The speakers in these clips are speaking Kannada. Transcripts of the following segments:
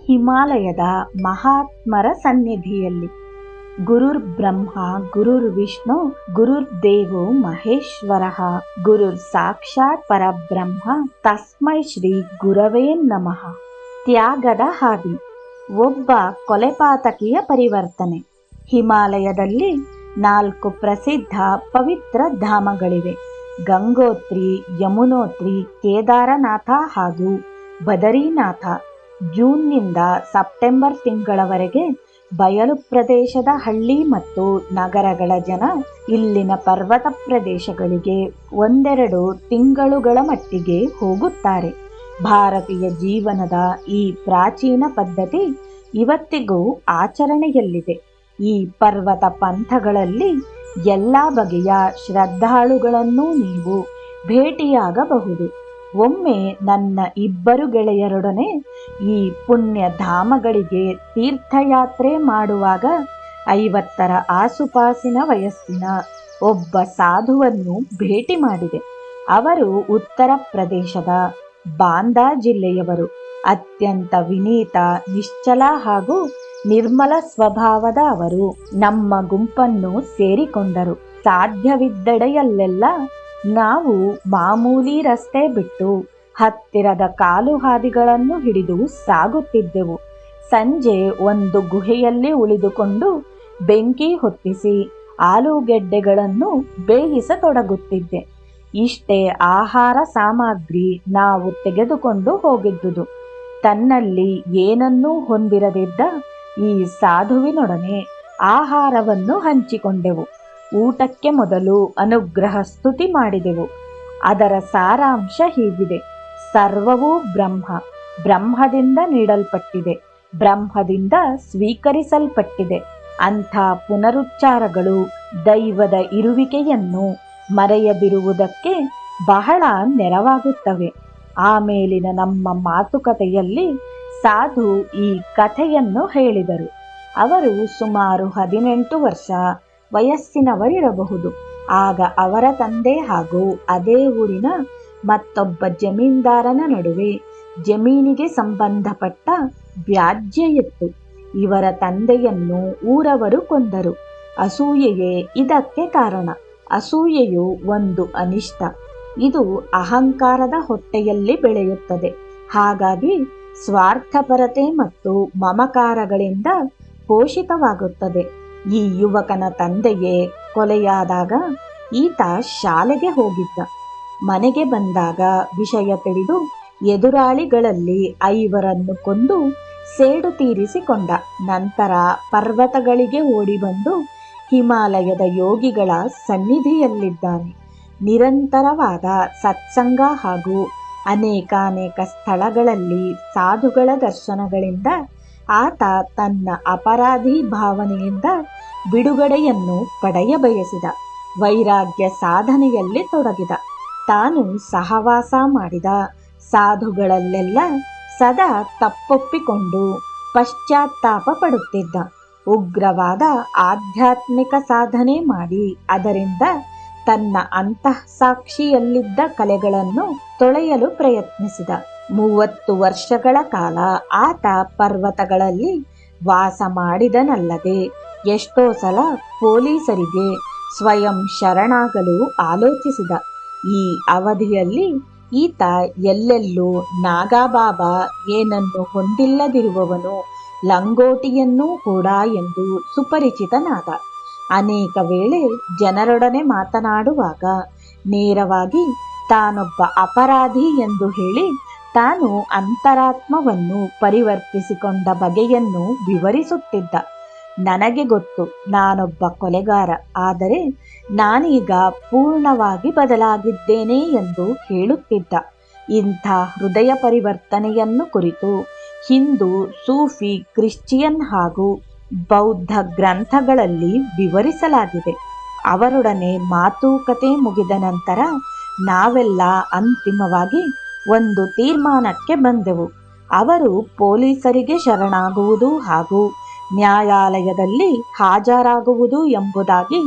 ಹಿಮಾಲಯದ ಮಹಾತ್ಮರ ಸನ್ನಿಧಿಯಲ್ಲಿ. ಗುರುರ್ ಬ್ರಹ್ಮ ಗುರುರ್ ವಿಷ್ಣು ಗುರುರ್ದೇವೋ ಮಹೇಶ್ವರಃ ಗುರುರ್ ಸಾಕ್ಷಾತ್ ಪರಬ್ರಹ್ಮ ತಸ್ಮೈ ಶ್ರೀ ಗುರವೇ ನಮಃ. ತ್ಯಾಗದ ಹಾದಿ. ಒಬ್ಬ ಕೊಲೆಪಾತಕಿಯ ಪರಿವರ್ತನೆ. ಹಿಮಾಲಯದಲ್ಲಿ 4 ಪ್ರಸಿದ್ಧ ಪವಿತ್ರ ಧಾಮಗಳಿವೆ. ಗಂಗೋತ್ರಿ, ಯಮುನೋತ್ರಿ, ಕೇದಾರನಾಥ ಹಾಗೂ ಬದರಿನಾಥ. ಜೂನ್ನಿಂದ ಸೆಪ್ಟೆಂಬರ್ ತಿಂಗಳವರೆಗೆ ಬಯಲು ಪ್ರದೇಶದ ಹಳ್ಳಿ ಮತ್ತು ನಗರಗಳ ಜನ ಇಲ್ಲಿನ ಪರ್ವತ ಪ್ರದೇಶಗಳಿಗೆ 1-2 ತಿಂಗಳುಗಳ ಮಟ್ಟಿಗೆ ಹೋಗುತ್ತಾರೆ. ಭಾರತೀಯ ಜೀವನದ ಈ ಪ್ರಾಚೀನ ಪದ್ಧತಿ ಇವತ್ತಿಗೂ ಆಚರಣೆಯಲ್ಲಿದೆ. ಈ ಪರ್ವತ ಪಂಥಗಳಲ್ಲಿ ಎಲ್ಲ ಬಗೆಯ ಶ್ರದ್ಧಾಳುಗಳನ್ನು ನೀವು ಭೇಟಿಯಾಗಬಹುದು. ಒಮ್ಮೆ ನನ್ನ 2 ಗೆಳೆಯರೊಡನೆ ಈ ಪುಣ್ಯ ಧಾಮಗಳಿಗೆ ತೀರ್ಥಯಾತ್ರೆ ಮಾಡುವಾಗ 50ರ ಆಸುಪಾಸಿನ ವಯಸ್ಸಿನ ಒಬ್ಬ ಸಾಧುವನ್ನು ಭೇಟಿ ಮಾಡಿದೆ. ಅವರು ಉತ್ತರ ಪ್ರದೇಶದ ಬಾಂದಾ ಜಿಲ್ಲೆಯವರು. ಅತ್ಯಂತ ವಿನೀತ, ನಿಶ್ಚಲ ಹಾಗೂ ನಿರ್ಮಲ ಸ್ವಭಾವದ ಅವರು ನಮ್ಮ ಗುಂಪನ್ನು ಸೇರಿಕೊಂಡರು. ಸಾಧ್ಯವಿದ್ದೆಡೆಯಲ್ಲೆಲ್ಲ ನಾವು ಮಾಮೂಲಿ ರಸ್ತೆ ಬಿಟ್ಟು ಹತ್ತಿರದ ಕಾಲು ಹಾದಿಗಳನ್ನು ಹಿಡಿದು ಸಾಗುತ್ತಿದ್ದೆವು. ಸಂಜೆ ಒಂದು ಗುಹೆಯಲ್ಲಿ ಉಳಿದುಕೊಂಡು ಬೆಂಕಿ ಹೊತ್ತಿಸಿ ಆಲೂಗೆಡ್ಡೆಗಳನ್ನು ಬೇಯಿಸತೊಡಗುತ್ತಿದ್ದೆ. ಇಷ್ಟೇ ಆಹಾರ ಸಾಮಗ್ರಿ ನಾವು ತೆಗೆದುಕೊಂಡು ಹೋಗಿದ್ದುದು. ತನ್ನಲ್ಲಿ ಏನನ್ನೂ ಹೊಂದಿರದಿದ್ದ ಈ ಸಾಧುವಿನೊಡನೆ ಆಹಾರವನ್ನು ಹಂಚಿಕೊಂಡೆವು. ಊಟಕ್ಕೆ ಮೊದಲು ಅನುಗ್ರಹ ಸ್ತುತಿ ಮಾಡಿದೆವು. ಅದರ ಸಾರಾಂಶ ಹೀಗಿದೆ: ಸರ್ವವೂ ಬ್ರಹ್ಮ, ಬ್ರಹ್ಮದಿಂದ ನೀಡಲ್ಪಟ್ಟಿದೆ, ಬ್ರಹ್ಮದಿಂದ ಸ್ವೀಕರಿಸಲ್ಪಟ್ಟಿದೆ. ಅಂಥ ಪುನರುಚ್ಚಾರಗಳು ದೈವದ ಇರುವಿಕೆಯನ್ನು ಮರೆಯದಿರುವುದಕ್ಕೆ ಬಹಳ ನೆರವಾಗುತ್ತವೆ. ಆಮೇಲಿನ ನಮ್ಮ ಮಾತುಕತೆಯಲ್ಲಿ ಸಾಧು ಈ ಕಥೆಯನ್ನು ಹೇಳಿದರು. ಅವರು ಸುಮಾರು 18 ವರ್ಷ ವಯಸ್ಸಿನವರಿರಬಹುದು. ಆಗ ಅವರ ತಂದೆ ಹಾಗೂ ಅದೇ ಊರಿನ ಮತ್ತೊಬ್ಬ ಜಮೀನ್ದಾರನ ನಡುವೆ ಜಮೀನಿಗೆ ಸಂಬಂಧಪಟ್ಟ ವ್ಯಾಜ್ಯ ಇತ್ತು. ಇವರ ತಂದೆಯನ್ನು ಊರವರು ಕೊಂದರು. ಅಸೂಯೆಯೇ ಇದಕ್ಕೆ ಕಾರಣ. ಅಸೂಯೆಯು ಒಂದು ಅನಿಷ್ಟ. ಇದು ಅಹಂಕಾರದ ಹೊಟ್ಟೆಯಲ್ಲಿ ಬೆಳೆಯುತ್ತದೆ. ಹಾಗಾಗಿ ಸ್ವಾರ್ಥಪರತೆ ಮತ್ತು ಮಮಕಾರಗಳಿಂದ ಪೋಷಿತವಾಗುತ್ತದೆ. ಈ ಯುವಕನ ತಂದೆಯೇ ಕೊಲೆಯಾದಾಗ ಈತ ಶಾಲೆಗೆ ಹೋಗಿದ್ದ. ಮನೆಗೆ ಬಂದಾಗ ವಿಷಯ ತಿಳಿದು ಎದುರಾಳಿಗಳಲ್ಲಿ 5ರನ್ನು ಕೊಂದು ಸೇಡು ತೀರಿಸಿಕೊಂಡ. ನಂತರ ಪರ್ವತಗಳಿಗೆ ಓಡಿಬಂದು ಹಿಮಾಲಯದ ಯೋಗಿಗಳ ಸನ್ನಿಧಿಯಲ್ಲಿದ್ದಾನೆ. ನಿರಂತರವಾದ ಸತ್ಸಂಗ ಹಾಗೂ ಅನೇಕಾನೇಕ ಸ್ಥಳಗಳಲ್ಲಿ ಸಾಧುಗಳ ದರ್ಶನಗಳಿಂದ ಆತ ತನ್ನ ಅಪರಾಧಿ ಭಾವನೆಯಿಂದ ಬಿಡುಗಡೆಯನ್ನು ಪಡೆಯಬಯಸಿದ. ವೈರಾಗ್ಯ ಸಾಧನೆಯಲ್ಲಿ ತೊಡಗಿದ. ತಾನು ಸಹವಾಸ ಮಾಡಿದ ಸಾಧುಗಳಲ್ಲೆಲ್ಲ ಸದಾ ತಪ್ಪೊಪ್ಪಿಕೊಂಡು ಪಶ್ಚಾತ್ತಾಪ ಪಡುತ್ತಿದ್ದ. ಉಗ್ರವಾದ ಆಧ್ಯಾತ್ಮಿಕ ಸಾಧನೆ ಮಾಡಿ ಅದರಿಂದ ತನ್ನ ಅಂತಃಸಾಕ್ಷಿಯಲ್ಲಿದ್ದ ಕಲೆಗಳನ್ನು ತೊಳೆಯಲು ಪ್ರಯತ್ನಿಸಿದ. 30 ವರ್ಷಗಳ ಕಾಲ ಆತ ಪರ್ವತಗಳಲ್ಲಿ ವಾಸ ಮಾಡಿದನಲ್ಲದೆ ಎಷ್ಟೋ ಸಲ ಪೊಲೀಸರಿಗೆ ಸ್ವಯಂ ಶರಣಾಗಲು ಆಲೋಚಿಸಿದ. ಈ ಅವಧಿಯಲ್ಲಿ ಈತ ಎಲ್ಲೆಲ್ಲೂ ನಾಗಾಬಾಬಾ ಏನನ್ನು ಹೊಂದಿಲ್ಲದಿರುವವನು, ಲಂಗೋಟಿಯನ್ನೂ ಕೂಡ ಎಂದು ಸುಪರಿಚಿತನಾದ. ಅನೇಕ ವೇಳೆ ಜನರೊಡನೆ ಮಾತನಾಡುವಾಗ ನೇರವಾಗಿ ತಾನೊಬ್ಬ ಅಪರಾಧಿ ಎಂದು ಹೇಳಿ ತಾನು ಅಂತರಾತ್ಮವನ್ನು ಪರಿವರ್ತಿಸಿಕೊಂಡ ಬಗೆಯನ್ನು ವಿವರಿಸುತ್ತಿದ್ದ. ನನಗೆ ಗೊತ್ತು, ನಾನೊಬ್ಬ ಕೊಲೆಗಾರ, ಆದರೆ ನಾನೀಗ ಪೂರ್ಣವಾಗಿ ಬದಲಾಗಿದ್ದೇನೆ ಎಂದು ಹೇಳುತ್ತಿದ್ದ. ಇಂಥ ಹೃದಯ ಪರಿವರ್ತನೆಯನ್ನು ಕುರಿತು ಹಿಂದೂ, ಸೂಫಿ, ಕ್ರಿಶ್ಚಿಯನ್ ಹಾಗೂ ಬೌದ್ಧ ಗ್ರಂಥಗಳಲ್ಲಿ ವಿವರಿಸಲಾಗಿದೆ. ಅವರೊಡನೆ ಮಾತುಕತೆ ಮುಗಿದ ನಂತರ ನಾವೆಲ್ಲ ಅಂತಿಮವಾಗಿ ಒಂದು ತೀರ್ಮಾನಕ್ಕೆ ಬಂದೆವು. ಅವರು ಪೊಲೀಸರಿಗೆ ಶರಣಾಗುವುದು ಹಾಗೂ ನ್ಯಾಯಾಲಯದಲ್ಲಿ ಹಾಜರಾಗುವುದು ಎಂಬುದಾಗಿ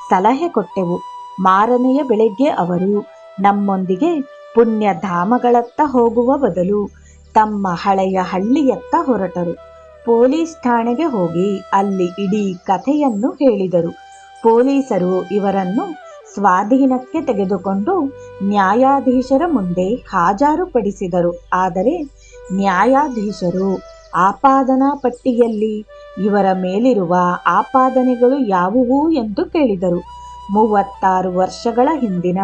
ಸಲಹೆ ಕೊಟ್ಟೆವು. ಮಾರನೆಯ ಬೆಳಗ್ಗೆ ಅವರು ನಮ್ಮೊಂದಿಗೆ ಪುಣ್ಯಧಾಮಗಳತ್ತ ಹೋಗುವ ಬದಲು ತಮ್ಮ ಹಳೆಯ ಹಳ್ಳಿಯತ್ತ ಹೊರಟರು. ಪೊಲೀಸ್ ಠಾಣೆಗೆ ಹೋಗಿ ಅಲ್ಲಿ ಇಡೀ ಕಥೆಯನ್ನು ಹೇಳಿದರು. ಪೊಲೀಸರು ಇವರನ್ನು ಸ್ವಾಧೀನಕ್ಕೆ ತೆಗೆದುಕೊಂಡು ನ್ಯಾಯಾಧೀಶರ ಮುಂದೆ ಹಾಜರುಪಡಿಸಿದರು. ಆದರೆ ನ್ಯಾಯಾಧೀಶರು ಆಪಾದನಾ ಪಟ್ಟಿಯಲ್ಲಿ ಇವರ ಮೇಲಿರುವ ಆಪಾದನೆಗಳು ಯಾವುವು ಎಂದು ಕೇಳಿದರು. 36 ವರ್ಷಗಳ ಹಿಂದಿನ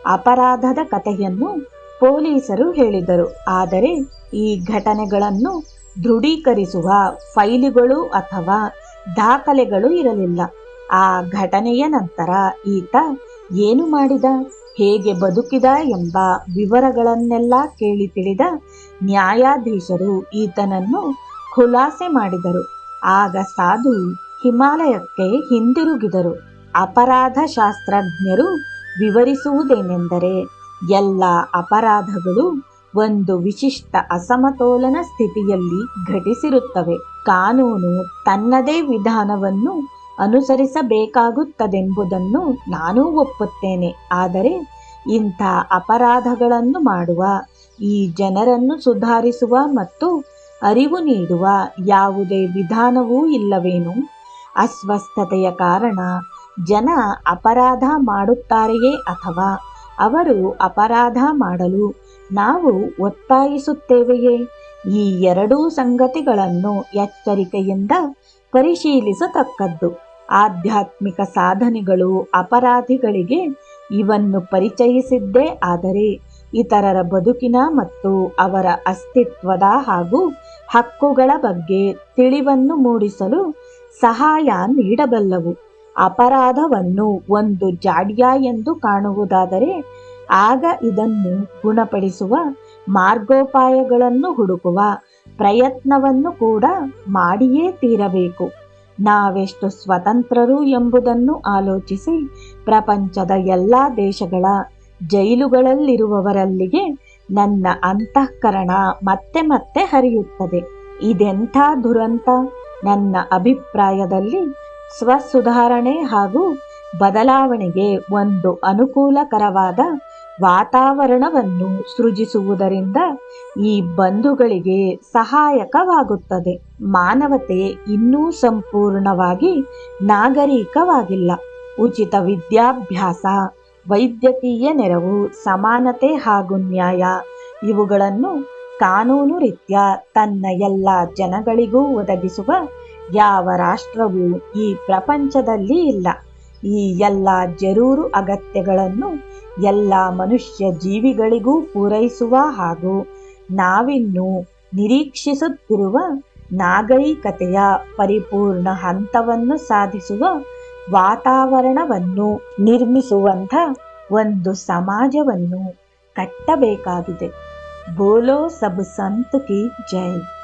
ಅಪರಾಧದ ಕಥೆಯನ್ನು ಪೊಲೀಸರು ಹೇಳಿದರು. ಆದರೆ ಈ ಘಟನೆಗಳನ್ನು ದೃಢೀಕರಿಸುವ ಫೈಲುಗಳು ಅಥವಾ ದಾಖಲೆಗಳು ಇರಲಿಲ್ಲ. ಆ ಘಟನೆಯ ನಂತರ ಈತ ಏನು ಮಾಡಿದ, ಹೇಗೆ ಬದುಕಿದ ಎಂಬ ವಿವರಗಳನ್ನೆಲ್ಲ ಕೇಳಿ ತಿಳಿದ ನ್ಯಾಯಾಧೀಶರು ಈತನನ್ನು ಖುಲಾಸೆ ಮಾಡಿದರು. ಆಗ ಸಾಧು ಹಿಮಾಲಯಕ್ಕೆ ಹಿಂದಿರುಗಿದರು. ಅಪರಾಧ ಶಾಸ್ತ್ರಜ್ಞರು ವಿವರಿಸುವುದೇನೆಂದರೆ, ಎಲ್ಲ ಅಪರಾಧಗಳು ಒಂದು ವಿಶಿಷ್ಟ ಅಸಮತೋಲನ ಸ್ಥಿತಿಯಲ್ಲಿ ಘಟಿಸಿರುತ್ತವೆ. ಕಾನೂನು ತನ್ನದೇ ವಿಧಾನವನ್ನು ಅನುಸರಿಸಬೇಕಾಗುತ್ತದೆಂಬುದನ್ನು ನಾನು ಒಪ್ಪುತ್ತೇನೆ. ಆದರೆ ಇಂಥ ಅಪರಾಧಗಳನ್ನು ಮಾಡುವ ಈ ಜನರನ್ನು ಸುಧಾರಿಸುವ ಮತ್ತು ಅರಿವು ನೀಡುವ ಯಾವುದೇ ವಿಧಾನವೂ ಇಲ್ಲವೇನು? ಅಸ್ವಸ್ಥತೆಯ ಕಾರಣ ಜನ ಅಪರಾಧ ಮಾಡುತ್ತಾರೆಯೇ ಅಥವಾ ಅವರು ಅಪರಾಧ ಮಾಡಲು ನಾವು ಒತ್ತಾಯಿಸುತ್ತೇವೆಯೇ? ಈ ಎರಡೂ ಸಂಗತಿಗಳನ್ನು ಎಚ್ಚರಿಕೆಯಿಂದ ಪರಿಶೀಲಿಸತಕ್ಕದ್ದು. ಆಧ್ಯಾತ್ಮಿಕ ಸಾಧನೆಗಳು ಅಪರಾಧಿಗಳಿಗೆ ಇವನ್ನು ಪರಿಚಯಿಸಿದ್ದೇ ಆದರೆ ಇತರರ ಬದುಕಿನ ಮತ್ತು ಅವರ ಅಸ್ತಿತ್ವದ ಹಾಗೂ ಹಕ್ಕುಗಳ ಬಗ್ಗೆ ತಿಳಿವನ್ನು ಮೂಡಿಸಲು ಸಹಾಯ ನೀಡಬಲ್ಲವು. ಅಪರಾಧವನ್ನು ಒಂದು ಜಾಡ್ಯ ಎಂದು ಕಾಣುವುದಾದರೆ ಆಗ ಇದನ್ನು ಗುಣಪಡಿಸುವ ಮಾರ್ಗೋಪಾಯಗಳನ್ನು ಹುಡುಕುವ ಪ್ರಯತ್ನವನ್ನು ಕೂಡ ಮಾಡಿಯೇ ತೀರಬೇಕು. ನಾವೆಷ್ಟು ಸ್ವತಂತ್ರರು ಎಂಬುದನ್ನು ಆಲೋಚಿಸಿ ಪ್ರಪಂಚದ ಎಲ್ಲ ದೇಶಗಳ ಜೈಲುಗಳಲ್ಲಿರುವವರಲ್ಲಿಗೆ ನನ್ನ ಅಂತಃಕರಣ ಮತ್ತೆ ಮತ್ತೆ ಹರಿಯುತ್ತದೆ. ಇದೆಂಥ ದುರಂತ! ನನ್ನ ಅಭಿಪ್ರಾಯದಲ್ಲಿ ಸ್ವಸುಧಾರಣೆ ಹಾಗೂ ಬದಲಾವಣೆಗೆ ಒಂದು ಅನುಕೂಲಕರವಾದ ವಾತಾವರಣವನ್ನು ಸೃಜಿಸುವುದರಿಂದ ಈ ಬಂಧುಗಳಿಗೆ ಸಹಾಯಕವಾಗುತ್ತದೆ. ಮಾನವತೆ ಇನ್ನೂ ಸಂಪೂರ್ಣವಾಗಿ ನಾಗರಿಕವಾಗಿಲ್ಲ. ಉಚಿತ ವಿದ್ಯಾಭ್ಯಾಸ, ವೈದ್ಯಕೀಯ ನೆರವು, ಸಮಾನತೆ ಹಾಗೂ ನ್ಯಾಯ ಇವುಗಳನ್ನು ಕಾನೂನು ರೀತ್ಯ ತನ್ನ ಎಲ್ಲ ಜನಗಳಿಗೂ ಒದಗಿಸುವ ಯಾವ ರಾಷ್ಟ್ರವೂ ಈ ಪ್ರಪಂಚದಲ್ಲಿ ಇಲ್ಲ. ಈ ಎಲ್ಲ ಜರೂರು ಅಗತ್ಯಗಳನ್ನು ಎಲ್ಲ ಮನುಷ್ಯ ಜೀವಿಗಳಿಗೂ ಪೂರೈಸುವ ಹಾಗೂ ನಾವಿನ್ನು ನಿರೀಕ್ಷಿಸುತ್ತಿರುವ ನಾಗರಿಕತೆಯ ಪರಿಪೂರ್ಣ ಹಂತವನ್ನು ಸಾಧಿಸುವ ವಾತಾವರಣವನ್ನು ನಿರ್ಮಿಸುವಂಥ ಒಂದು ಸಮಾಜವನ್ನು ಕಟ್ಟಬೇಕಾಗಿದೆ. ಬೋಲೋ ಸಬ್ ಸಂತ್ ಕಿ ಜೈ.